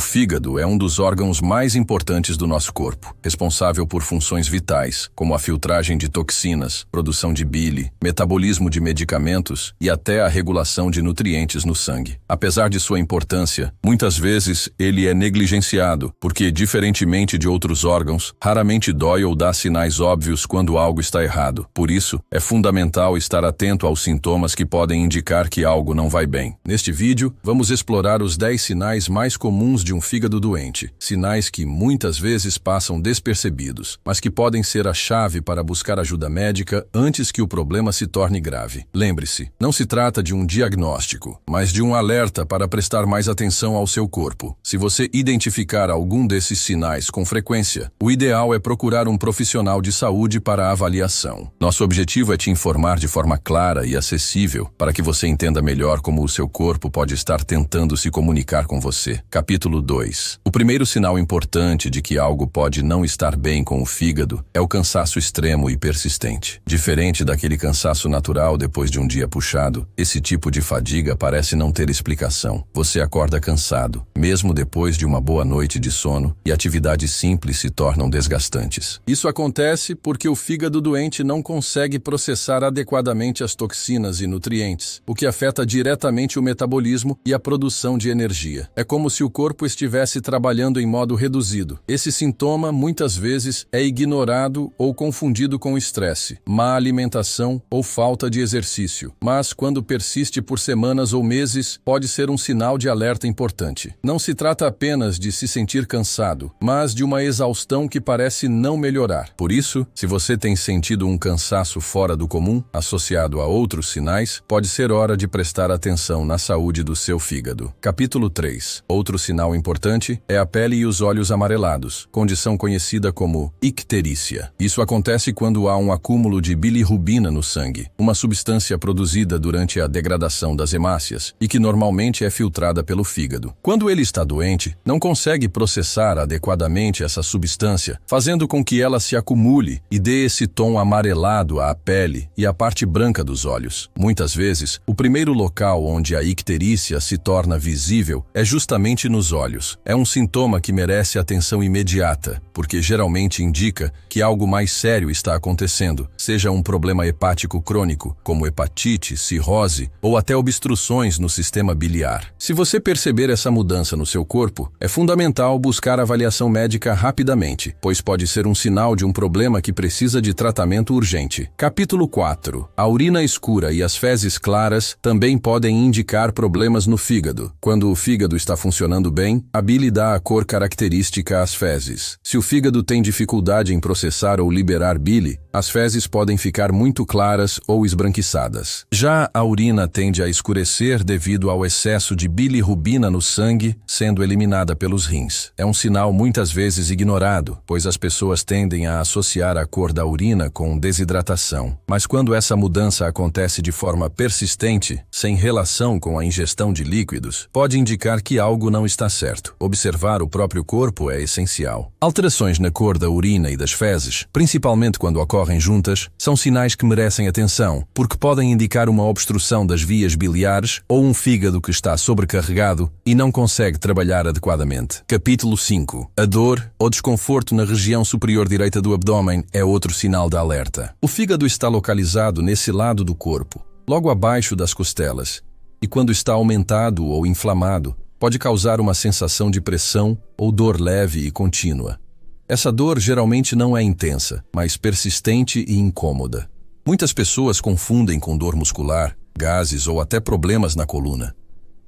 fígado é um dos órgãos mais importantes do nosso corpo, responsável por funções vitais, como a filtragem de toxinas, produção de bile, metabolismo de medicamentos e até a regulação de nutrientes no sangue. Apesar de sua importância, muitas vezes ele é negligenciado, porque, diferentemente de outros órgãos, raramente dói ou dá sinais óbvios quando algo está errado. Por isso, é fundamental estar atento aos sintomas que podem indicar que algo não vai bem. Neste vídeo, vamos explorar os 10 sinais mais comuns de um fígado doente, sinais que muitas vezes passam despercebidos, mas que podem ser a chave para buscar ajuda médica antes que o problema se torne grave. Lembre-se, não se trata de um diagnóstico, mas de um alerta para prestar mais atenção ao seu corpo. Se você identificar algum desses sinais com frequência, o ideal é procurar um profissional de saúde para a avaliação. Nosso objetivo é te informar de forma clara e acessível para que você entenda melhor como o seu corpo pode estar tentando se comunicar com você. Capítulo 2. O primeiro sinal importante de que algo pode não estar bem com o fígado é o cansaço extremo e persistente. Diferente daquele cansaço natural depois de um dia puxado, esse tipo de fadiga parece não ter explicação. Você acorda cansado, mesmo depois de uma boa noite de sono, e atividades simples se tornam desgastantes. Isso acontece porque o fígado doente não consegue processar adequadamente as toxinas e nutrientes, o que afeta diretamente o metabolismo e a produção de energia. É como se o corpo estivesse trabalhando em modo reduzido. Esse sintoma, muitas vezes, é ignorado ou confundido com estresse, má alimentação ou falta de exercício. Mas, quando persiste por semanas ou meses, pode ser um sinal de alerta importante. Não se trata apenas de se sentir cansado, mas de uma exaustão que parece não melhorar. Por isso, se você tem sentido um cansaço fora do comum, associado a outros sinais, pode ser hora de prestar atenção na saúde do seu fígado. Capítulo 3. Outro sinal importante é a pele e os olhos amarelados, condição conhecida como icterícia. Isso acontece quando há um acúmulo de bilirrubina no sangue, uma substância produzida durante a degradação das hemácias e que normalmente é filtrada pelo fígado. Quando ele está doente, não consegue processar adequadamente essa substância, fazendo com que ela se acumule e dê esse tom amarelado à pele e à parte branca dos olhos. Muitas vezes, o primeiro local onde a icterícia se torna visível é justamente nos olhos. É um sintoma que merece atenção imediata, porque geralmente indica que algo mais sério está acontecendo, seja um problema hepático crônico, como hepatite, cirrose ou até obstruções no sistema biliar. Se você perceber essa mudança no seu corpo, é fundamental buscar avaliação médica rapidamente, pois pode ser um sinal de um problema que precisa de tratamento urgente. Capítulo 4. A urina escura e as fezes claras também podem indicar problemas no fígado. Quando o fígado está funcionando bem, a bile dá a cor característica às fezes. Se o fígado tem dificuldade em processar ou liberar bile, as fezes podem ficar muito claras ou esbranquiçadas. Já a urina tende a escurecer devido ao excesso de bilirrubina no sangue sendo eliminada pelos rins. É um sinal muitas vezes ignorado, pois as pessoas tendem a associar a cor da urina com desidratação. Mas quando essa mudança acontece de forma persistente, sem relação com a ingestão de líquidos, pode indicar que algo não está certo. Observar o próprio corpo é essencial. Alterações na cor da urina e das fezes, principalmente quando ocorrem juntas, são sinais que merecem atenção, porque podem indicar uma obstrução das vias biliares ou um fígado que está sobrecarregado e não consegue trabalhar adequadamente. Capítulo 5. A dor ou desconforto na região superior direita do abdômen é outro sinal de alerta. O fígado está localizado nesse lado do corpo, logo abaixo das costelas, e quando está aumentado ou inflamado, pode causar uma sensação de pressão ou dor leve e contínua. Essa dor geralmente não é intensa, mas persistente e incômoda. Muitas pessoas confundem com dor muscular, gases ou até problemas na coluna.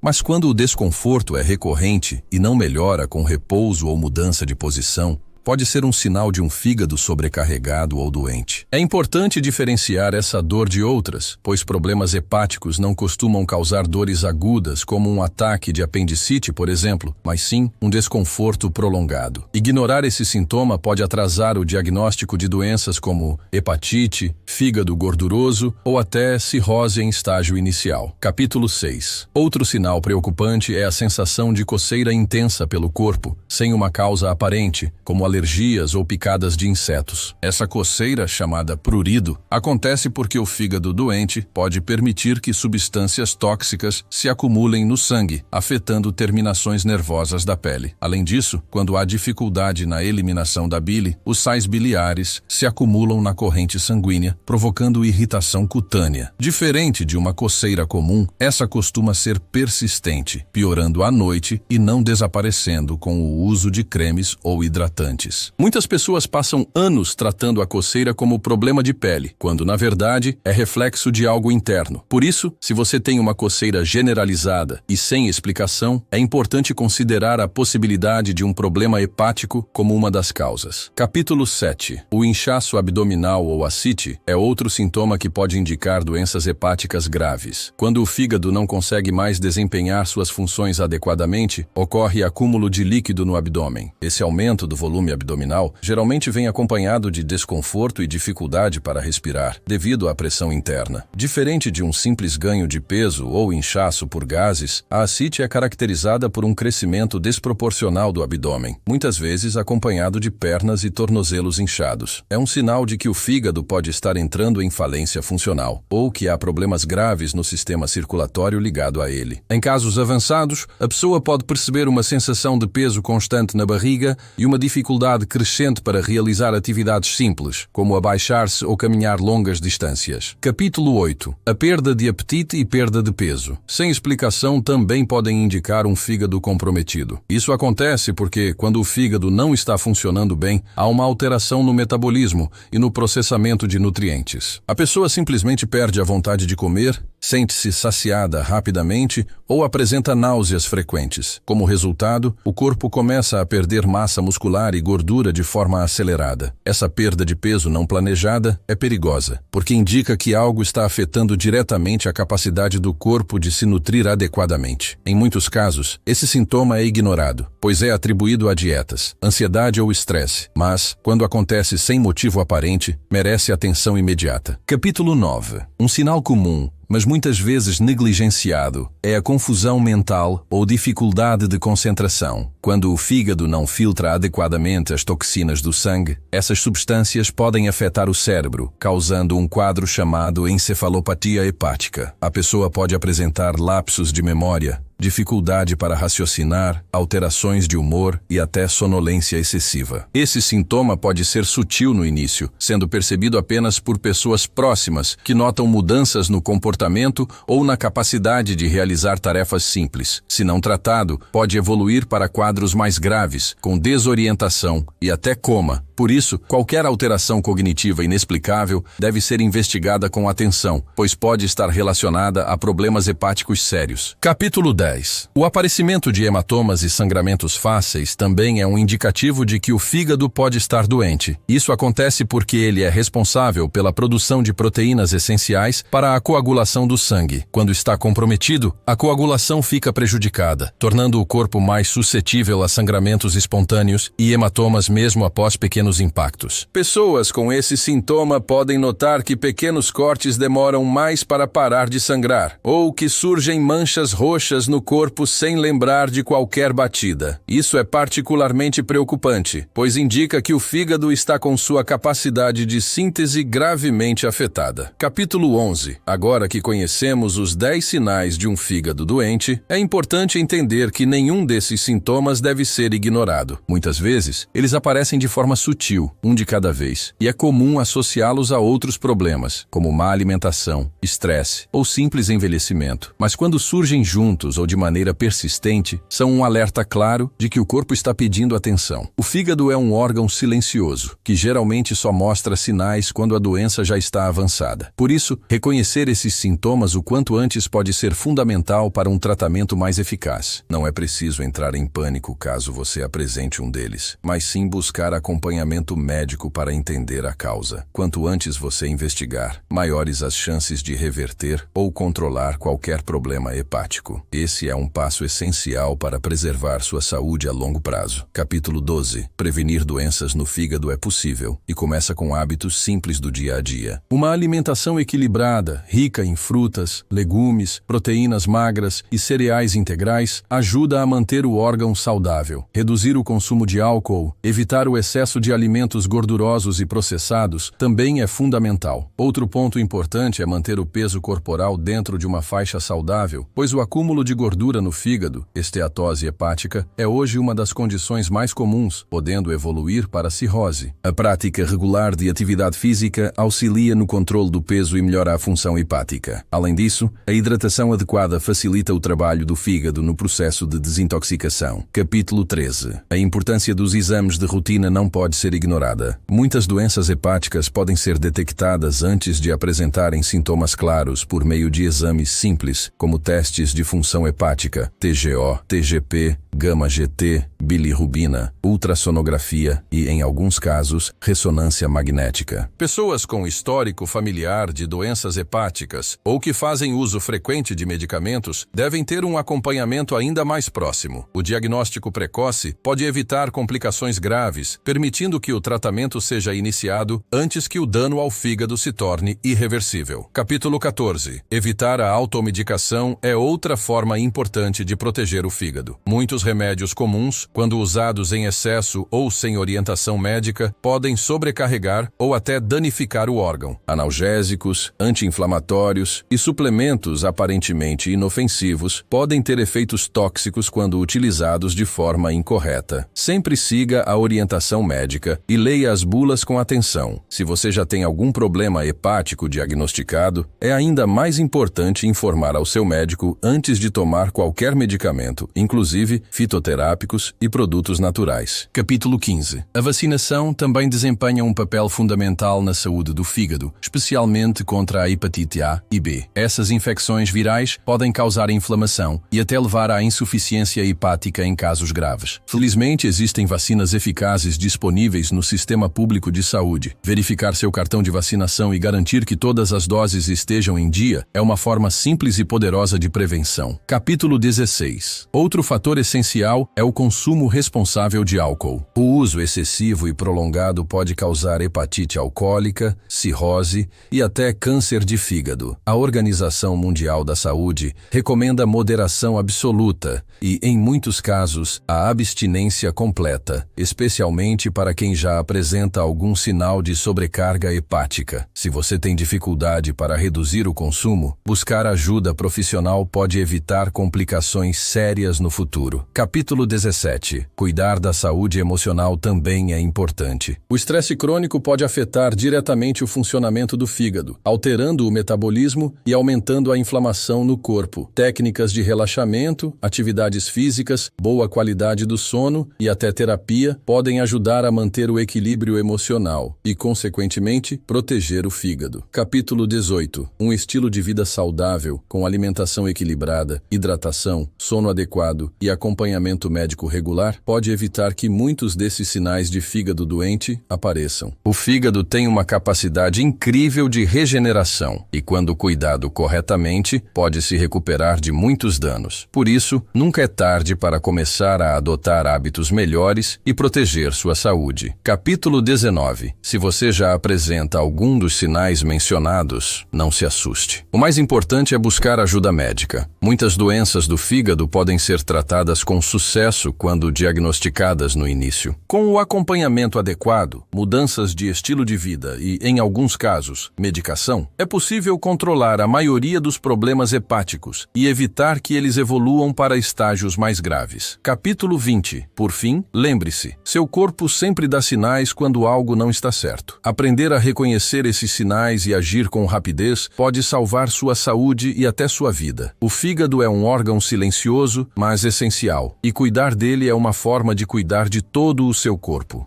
Mas quando o desconforto é recorrente e não melhora com repouso ou mudança de posição, pode ser um sinal de um fígado sobrecarregado ou doente. É importante diferenciar essa dor de outras, pois problemas hepáticos não costumam causar dores agudas como um ataque de apendicite, por exemplo, mas sim um desconforto prolongado. Ignorar esse sintoma pode atrasar o diagnóstico de doenças como hepatite, fígado gorduroso ou até cirrose em estágio inicial. Capítulo 6. Outro sinal preocupante é a sensação de coceira intensa pelo corpo, sem uma causa aparente, como alergias ou picadas de insetos. Essa coceira, chamada prurido, acontece porque o fígado doente pode permitir que substâncias tóxicas se acumulem no sangue, afetando terminações nervosas da pele. Além disso, quando há dificuldade na eliminação da bile, os sais biliares se acumulam na corrente sanguínea, provocando irritação cutânea. Diferente de uma coceira comum, essa costuma ser persistente, piorando à noite e não desaparecendo com o uso de cremes ou hidratantes. Muitas pessoas passam anos tratando a coceira como problema de pele, quando na verdade é reflexo de algo interno. Por isso, se você tem uma coceira generalizada e sem explicação, é importante considerar a possibilidade de um problema hepático como uma das causas. Capítulo 7. O inchaço abdominal ou ascite é outro sintoma que pode indicar doenças hepáticas graves. Quando o fígado não consegue mais desempenhar suas funções adequadamente, ocorre acúmulo de líquido no abdômen. Esse aumento do volume abdominal geralmente vem acompanhado de desconforto e dificuldade para respirar, devido à pressão interna. Diferente de um simples ganho de peso ou inchaço por gases, a ascite é caracterizada por um crescimento desproporcional do abdômen, muitas vezes acompanhado de pernas e tornozelos inchados. É um sinal de que o fígado pode estar entrando em falência funcional, ou que há problemas graves no sistema circulatório ligado a ele. Em casos avançados, a pessoa pode perceber uma sensação de peso constante na barriga e uma dificuldade crescente para realizar atividades simples, como abaixar-se ou caminhar longas distâncias. Capítulo 8. A perda de apetite e perda de peso. Sem explicação, também podem indicar um fígado comprometido. Isso acontece porque, quando o fígado não está funcionando bem, há uma alteração no metabolismo e no processamento de nutrientes. A pessoa simplesmente perde a vontade de comer, sente-se saciada rapidamente ou apresenta náuseas frequentes. Como resultado, o corpo começa a perder massa muscular e gordura de forma acelerada. Essa perda de peso não planejada é perigosa, porque indica que algo está afetando diretamente a capacidade do corpo de se nutrir adequadamente. Em muitos casos, esse sintoma é ignorado, pois é atribuído a dietas, ansiedade ou estresse, mas, quando acontece sem motivo aparente, merece atenção imediata. Capítulo 9. Um sinal comum, mas muitas vezes negligenciado, é a confusão mental ou dificuldade de concentração. Quando o fígado não filtra adequadamente as toxinas do sangue, essas substâncias podem afetar o cérebro, causando um quadro chamado encefalopatia hepática. A pessoa pode apresentar lapsos de memória, dificuldade para raciocinar, alterações de humor e até sonolência excessiva. Esse sintoma pode ser sutil no início, sendo percebido apenas por pessoas próximas que notam mudanças no comportamento ou na capacidade de realizar tarefas simples. Se não tratado, pode evoluir para quadros mais graves, com desorientação e até coma. Por isso, qualquer alteração cognitiva inexplicável deve ser investigada com atenção, pois pode estar relacionada a problemas hepáticos sérios. Capítulo 10. O aparecimento de hematomas e sangramentos fáceis também é um indicativo de que o fígado pode estar doente. Isso acontece porque ele é responsável pela produção de proteínas essenciais para a coagulação do sangue. Quando está comprometido, a coagulação fica prejudicada, tornando o corpo mais suscetível a sangramentos espontâneos e hematomas mesmo após pequenos impactos. Pessoas com esse sintoma podem notar que pequenos cortes demoram mais para parar de sangrar, ou que surgem manchas roxas no corpo sem lembrar de qualquer batida. Isso é particularmente preocupante, pois indica que o fígado está com sua capacidade de síntese gravemente afetada. Capítulo 11. Agora que conhecemos os 10 sinais de um fígado doente, é importante entender que nenhum desses sintomas deve ser ignorado. Muitas vezes, eles aparecem de forma sutil, um de cada vez, e é comum associá-los a outros problemas, como má alimentação, estresse ou simples envelhecimento. Mas quando surgem juntos ou de maneira persistente, são um alerta claro de que o corpo está pedindo atenção. O fígado é um órgão silencioso, que geralmente só mostra sinais quando a doença já está avançada. Por isso, reconhecer esses sintomas o quanto antes pode ser fundamental para um tratamento mais eficaz. Não é preciso entrar em pânico caso você apresente um deles, mas sim buscar acompanhamento médico para entender a causa. Quanto antes você investigar, maiores as chances de reverter ou controlar qualquer problema hepático. Esse esse é um passo essencial para preservar sua saúde a longo prazo. Capítulo 12. Prevenir doenças no fígado é possível e começa com hábitos simples do dia a dia. Uma alimentação equilibrada, rica em frutas, legumes, proteínas magras e cereais integrais ajuda a manter o órgão saudável. Reduzir o consumo de álcool, evitar o excesso de alimentos gordurosos e processados também é fundamental. Outro ponto importante é manter o peso corporal dentro de uma faixa saudável, pois o acúmulo de gordura no fígado, esteatose hepática, é hoje uma das condições mais comuns, podendo evoluir para cirrose. A prática regular de atividade física auxilia no controle do peso e melhora a função hepática. Além disso, a hidratação adequada facilita o trabalho do fígado no processo de desintoxicação. Capítulo 13. A importância dos exames de rotina não pode ser ignorada. Muitas doenças hepáticas podem ser detectadas antes de apresentarem sintomas claros por meio de exames simples, como testes de função hepática, TGO, TGP, gama-GT, bilirrubina, ultrassonografia e, em alguns casos, ressonância magnética. Pessoas com histórico familiar de doenças hepáticas ou que fazem uso frequente de medicamentos devem ter um acompanhamento ainda mais próximo. O diagnóstico precoce pode evitar complicações graves, permitindo que o tratamento seja iniciado antes que o dano ao fígado se torne irreversível. Capítulo 14. Evitar a automedicação é outra forma importante de proteger o fígado. Muitos remédios comuns, quando usados em excesso ou sem orientação médica, podem sobrecarregar ou até danificar o órgão. Analgésicos, anti-inflamatórios e suplementos aparentemente inofensivos podem ter efeitos tóxicos quando utilizados de forma incorreta. Sempre siga a orientação médica e leia as bulas com atenção. Se você já tem algum problema hepático diagnosticado, é ainda mais importante informar ao seu médico antes de tomar qualquer medicamento, inclusive fitoterápicos e produtos naturais. Capítulo 15. A vacinação também desempenha um papel fundamental na saúde do fígado, especialmente contra a hepatite A e B. Essas infecções virais podem causar inflamação e até levar à insuficiência hepática em casos graves. Felizmente, existem vacinas eficazes disponíveis no sistema público de saúde. Verificar seu cartão de vacinação e garantir que todas as doses estejam em dia é uma forma simples e poderosa de prevenção. Capítulo 16. Outro fator essencial é o consumo responsável de álcool. O uso excessivo e prolongado pode causar hepatite alcoólica, cirrose e até câncer de fígado. A Organização Mundial da Saúde recomenda moderação absoluta e, em muitos casos, a abstinência completa, especialmente para quem já apresenta algum sinal de sobrecarga hepática. Se você tem dificuldade para reduzir o consumo, buscar ajuda profissional pode evitar complicações sérias no futuro. Capítulo 17. Cuidar da saúde emocional também é importante. O estresse crônico pode afetar diretamente o funcionamento do fígado, alterando o metabolismo e aumentando a inflamação no corpo. Técnicas de relaxamento, atividades físicas, boa qualidade do sono e até terapia podem ajudar a manter o equilíbrio emocional e, consequentemente, proteger o fígado. Capítulo 18. Um estilo de vida saudável, com alimentação equilibrada, hidratação, sono adequado e acompanhamento médico regular, pode evitar que muitos desses sinais de fígado doente apareçam. O fígado tem uma capacidade incrível de regeneração e, quando cuidado corretamente, pode se recuperar de muitos danos. Por isso, nunca é tarde para começar a adotar hábitos melhores e proteger sua saúde. Capítulo 19. Se você já apresenta algum dos sinais mencionados, não se assuste. O mais importante é buscar ajuda médica. Muitas doenças do fígado podem ser tratadas com sucesso quando diagnosticadas no início. Com o acompanhamento adequado, mudanças de estilo de vida e, em alguns casos, medicação, é possível controlar a maioria dos problemas hepáticos e evitar que eles evoluam para estágios mais graves. Capítulo 20. Por fim, lembre-se, seu corpo sempre dá sinais quando algo não está certo. Aprender a reconhecer esses sinais e agir com rapidez pode salvar sua saúde e até sua vida. O fígado é um órgão silencioso, mas essencial, e cuidar dele é uma forma de cuidar de todo o seu corpo.